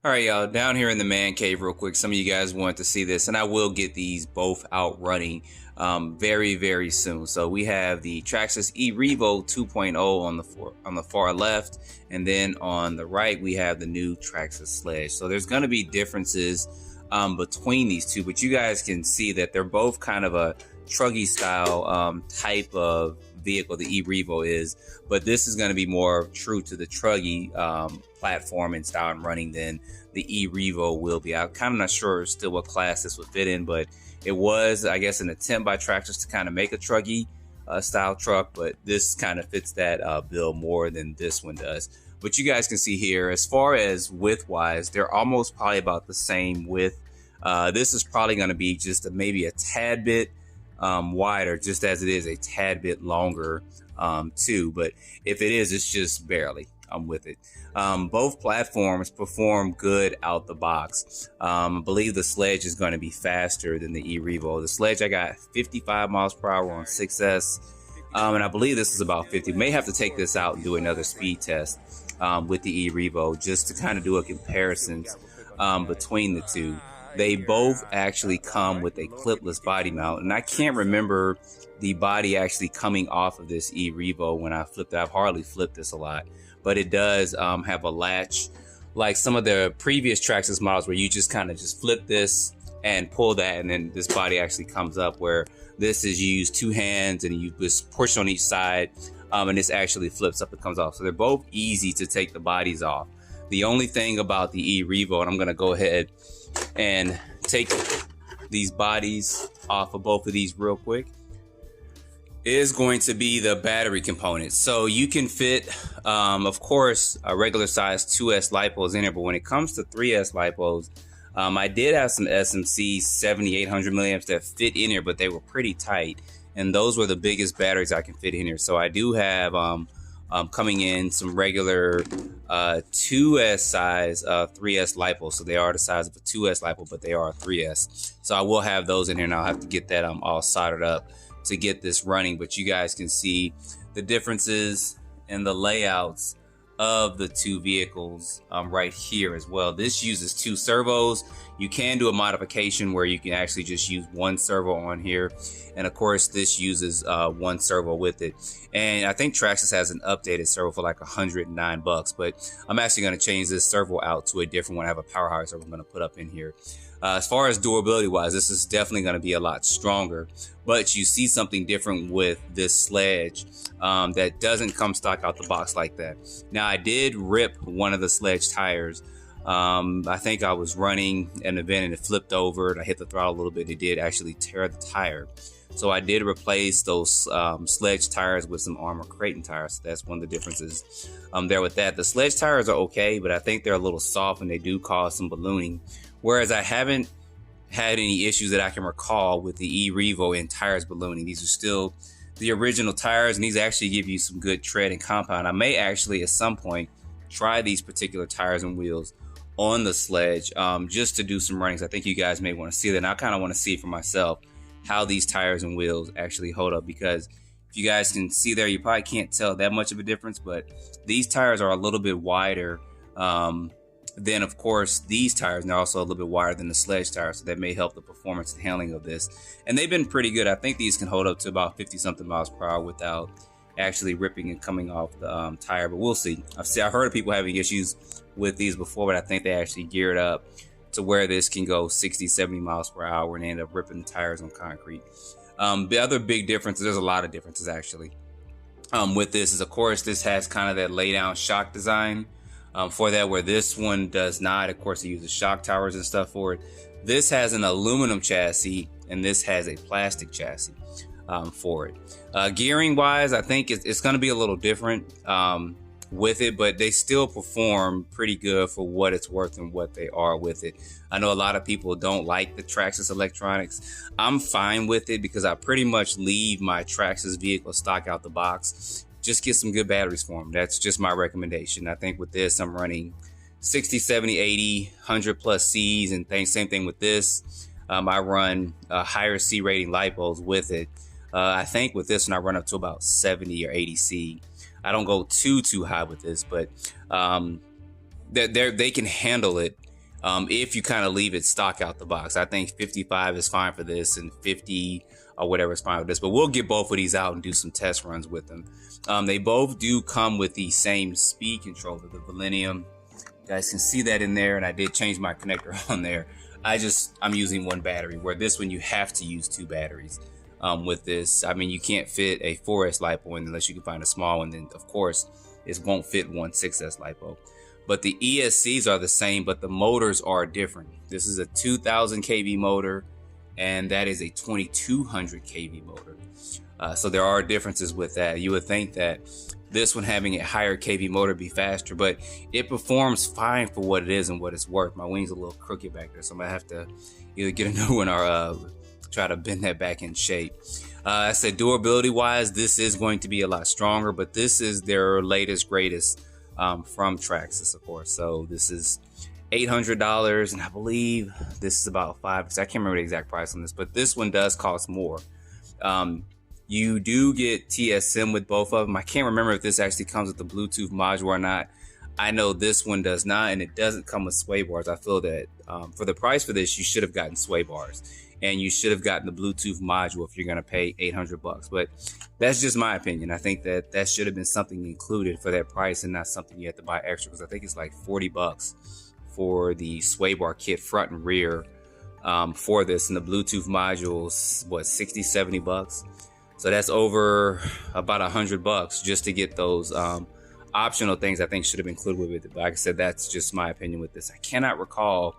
All right, y'all, down here in the man cave real quick. Some of you guys want to see this, and I will get these both out running very, very soon. So we have the Traxxas Erevo 2.0 on the far left, and then on the right we have the new Traxxas Sledge. So there's going to be differences between these two, but you guys can see that they're both kind of a truggy style type of vehicle. The Erevo is, but this is going to be more true to the truggy platform and style and running than the Erevo will be. I'm kind of not sure still what class this would fit in, but it was, I guess, an attempt by Traxxas to kind of make a truggy style truck, but this kind of fits that bill more than this one does. But you guys can see here, as far as width wise, they're almost probably about the same width. This is probably going to be just maybe a tad bit wider, just as it is a tad bit longer too. But if it is, it's just barely. I'm with it. Both platforms perform good out the box. I believe the Sledge is going to be faster than the Erevo. The Sledge, I got 55 miles per hour on 6S, and I believe this is about 50. May have to take this out and do another speed test with the Erevo just to kind of do a comparison between the two. They both actually come with a clipless body mount, and I can't remember the body actually coming off of this Erevo when I flipped it. I've hardly flipped this a lot, but it does have a latch like some of the previous Traxxas models where you just kind of just flip this and pull that, and then this body actually comes up, where this is you use two hands and you just push on each side, and this actually flips up and comes off. So they're both easy to take the bodies off. The only thing about the Erevo, and I'm going to go ahead and take these bodies off of both of these real quick, is going to be the battery component. So you can fit, of course, a regular size 2S lipos in here, but when it comes to 3S lipos, I did have some SMC 7800 milliamps that fit in here, but they were pretty tight, and those were the biggest batteries I can fit in here. So I do have coming in some regular 2S size 3S lipos. So they are the size of a 2S lipo, but they are a 3S. So I will have those in here, and I'll have to get that all soldered up to get this running. But you guys can see the differences in the layouts of the two vehicles right here as well. This uses two servos. You can do a modification where you can actually just use one servo on here, and of course this uses one servo with it. And I think Traxxas has an updated servo for like $109, but I'm actually going to change this servo out to a different one. I have a power higher servo I'm going to put up in here. As far as durability wise, this is definitely going to be a lot stronger, but you see something different with this Sledge that doesn't come stock out the box like that. Now, I did rip one of the Sledge tires. I think I was running an event and it flipped over and I hit the throttle a little bit. It did actually tear the tire. So I did replace those Sledge tires with some Armor Creighton tires. So that's one of the differences there with that. The Sledge tires are okay, but I think they're a little soft and they do cause some ballooning. Whereas I haven't had any issues that I can recall with the Erevo in tires ballooning. These are still the original tires, and these actually give you some good tread and compound. I may actually at some point try these particular tires and wheels on the Sledge just to do some runnings. I think you guys may want to see that, and I kind of want to see for myself how these tires and wheels actually hold up, because if you guys can see there, you probably can't tell that much of a difference, but these tires are a little bit wider then of course these tires, and they're also a little bit wider than the Sledge tires, so that may help the performance and handling of this. And they've been pretty good. I think these can hold up to about 50 something miles per hour without actually ripping and coming off the tire, but we'll see. I've heard of people having issues with these before, but I think they actually geared up to where this can go 60-70 miles per hour and end up ripping the tires on concrete. The other big difference, there's a lot of differences actually with this, is of course this has kind of that lay down shock design for that, where this one does not. Of course, it uses shock towers and stuff for it. This has an aluminum chassis, and this has a plastic chassis for it. Gearing wise, I think it's going to be a little different with it, but they still perform pretty good for what it's worth and what they are with it. I know a lot of people don't like the Traxxas electronics. I'm fine with it because I pretty much leave my Traxxas vehicle stock out the box. Just get some good batteries for them. That's just my recommendation. I think with this, I'm running 60, 70, 80, 100 plus C's, and same thing with this. I run higher C rating lipos with it. I think with this one, I run up to about 70 or 80 C. I don't go too high with this, but they can handle it if you kind of leave it stock out the box. I think 55 is fine for this, and 50 or whatever is fine with this, but we'll get both of these out and do some test runs with them. They both do come with the same speed controller, the Millennium. You guys can see that in there, and I did change my connector on there. I'm using one battery, where this one you have to use 2 batteries. With this, I mean, you can't fit a 4S LiPo in unless you can find a small one. Then of course it won't fit one 6S LiPo. But the ESCs are the same, but the motors are different. This is a 2000 kV motor, and that is a 2200 kV motor. So there are differences with that. You would think that this one having a higher kV motor be faster, but it performs fine for what it is and what it's worth. My wing's a little crooked back there, so I'm gonna have to either get a new one or try to bend that back in shape. I said durability wise, this is going to be a lot stronger, but this is their latest greatest from Traxxas, of course. So this is $800, and I believe this is about $500, because I can't remember the exact price on this, but this one does cost more. You do get TSM with both of them. I can't remember if this actually comes with the Bluetooth module or not. I know this one does not, and it doesn't come with sway bars. I feel that for the price for this, you should have gotten sway bars, and you should have gotten the Bluetooth module if you're going to pay $800. But that's just my opinion. I think that that should have been something included for that price, and not something you have to buy extra, because I think it's like $40 for the sway bar kit front and rear for this, and the Bluetooth modules, what, 60, 70 bucks. So that's over about $100 just to get those optional things I think should have been included with it. But like I said, that's just my opinion with this. I cannot recall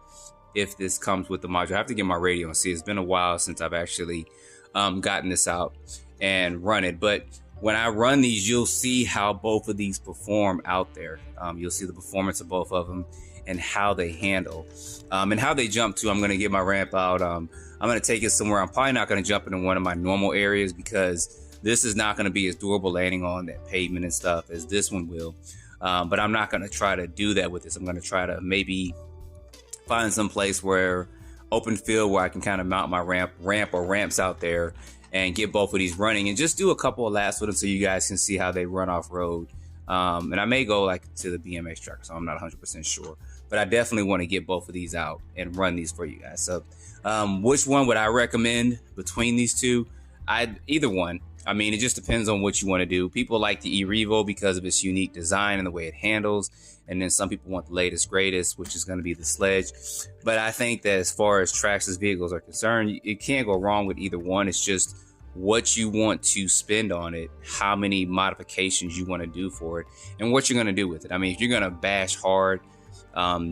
if this comes with the module. I have to get my radio and see. It's been a while since I've actually gotten this out and run it. But when I run these, you'll see how both of these perform out there. You'll see the performance of both of them and how they handle and how they jump too. I'm going to get my ramp out. I'm going to take it somewhere. I'm probably not going to jump into one of my normal areas, because this is not going to be as durable landing on that pavement and stuff as this one will. But I'm not going to try to do that with this. I'm going to try to maybe find some place where open field where I can kind of mount my ramps out there and get both of these running, and just do a couple of laps with them so you guys can see how they run off road. And I may go like to the BMX track, so I'm not 100% sure, but I definitely want to get both of these out and run these for you guys. So which one would I recommend between these two? Either one. I mean, it just depends on what you want to do. People like the Erevo because of its unique design and the way it handles. And then some people want the latest, greatest, which is going to be the Sledge. But I think that as far as Traxxas vehicles are concerned, it can't go wrong with either one. It's just what you want to spend on it, how many modifications you want to do for it, and what you're going to do with it. I mean, if you're going to bash hard,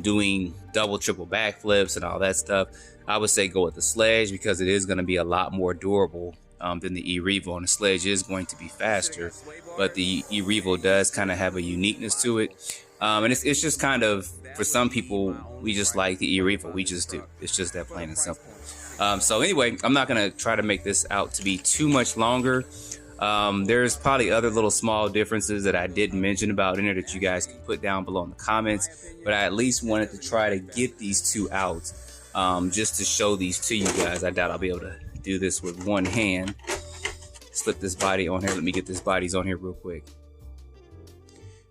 doing double, triple backflips and all that stuff, I would say go with the Sledge, because it is going to be a lot more durable than the Erevo, and the Sledge is going to be faster, but the Erevo does kind of have a uniqueness to it. And it's just kind of, for some people, we just like the Erevo. We just do. It's just that plain and simple. So anyway, I'm not going to try to make this out to be too much longer. There's probably other little small differences that I didn't mention about in there that you guys can put down below in the comments, but I at least wanted to try to get these two out just to show these to you guys. I doubt I'll be able to do this with one hand. Slip this body on here. Let me get this bodies on here real quick.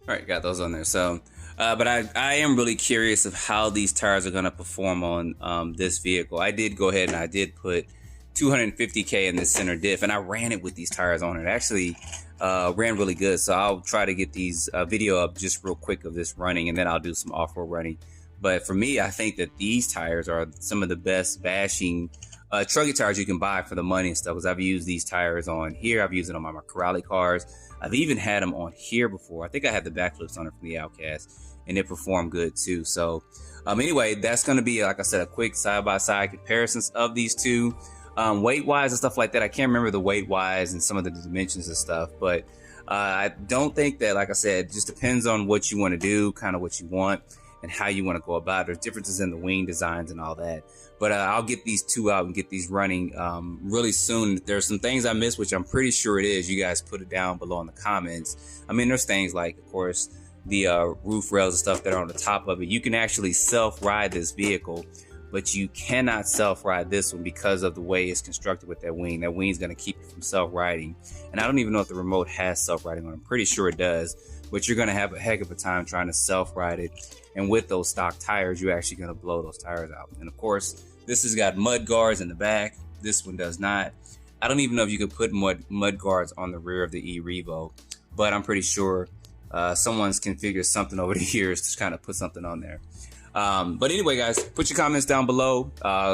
All right, got those on there. So but I am really curious of how these tires are going to perform on this vehicle. I did go ahead and I did put 250K in this center diff, and I ran it with these tires on it. It actually ran really good, so I'll try to get these video up just real quick of this running, and then I'll do some off-road running. But for me, I think that these tires are some of the best bashing trucky tires you can buy for the money and stuff, because I've used these tires on here. I've used it on my Corrali cars. I've even had them on here before. I think I had the backflips on it from the Outcast, and it performed good too. So anyway, that's going to be, like I said, a quick side-by-side comparisons of these two. Weight-wise and stuff like that, I can't remember the weight-wise and some of the dimensions and stuff, but I don't think that, like I said, it just depends on what you want to do, kind of what you want, and how you want to go about it. There's differences in the wing designs and all that. But I'll get these two out and get these running really soon. There's some things I missed, which I'm pretty sure it is. You guys put it down below in the comments. I mean, there's things like, of course, the roof rails and stuff that are on the top of it. You can actually self-ride this vehicle but you cannot self-ride this one because of the way it's constructed with that wing. That wing's going to keep you from self-riding. And I don't even know if the remote has self-riding on it. I'm pretty sure it does, but you're going to have a heck of a time trying to self-ride it. And with those stock tires, you're actually going to blow those tires out. And of course, this has got mud guards in the back. This one does not. I don't even know if you could put mud guards on the rear of the Erevo, but I'm pretty sure someone's configured something over the years to kind of put something on there. But anyway, guys, put your comments down below.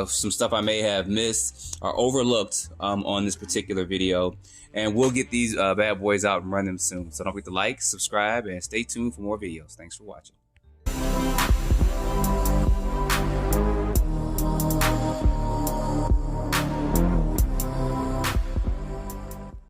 Some stuff I may have missed or overlooked on this particular video. And we'll get these bad boys out and run them soon. So don't forget to like, subscribe, and stay tuned for more videos. Thanks for watching.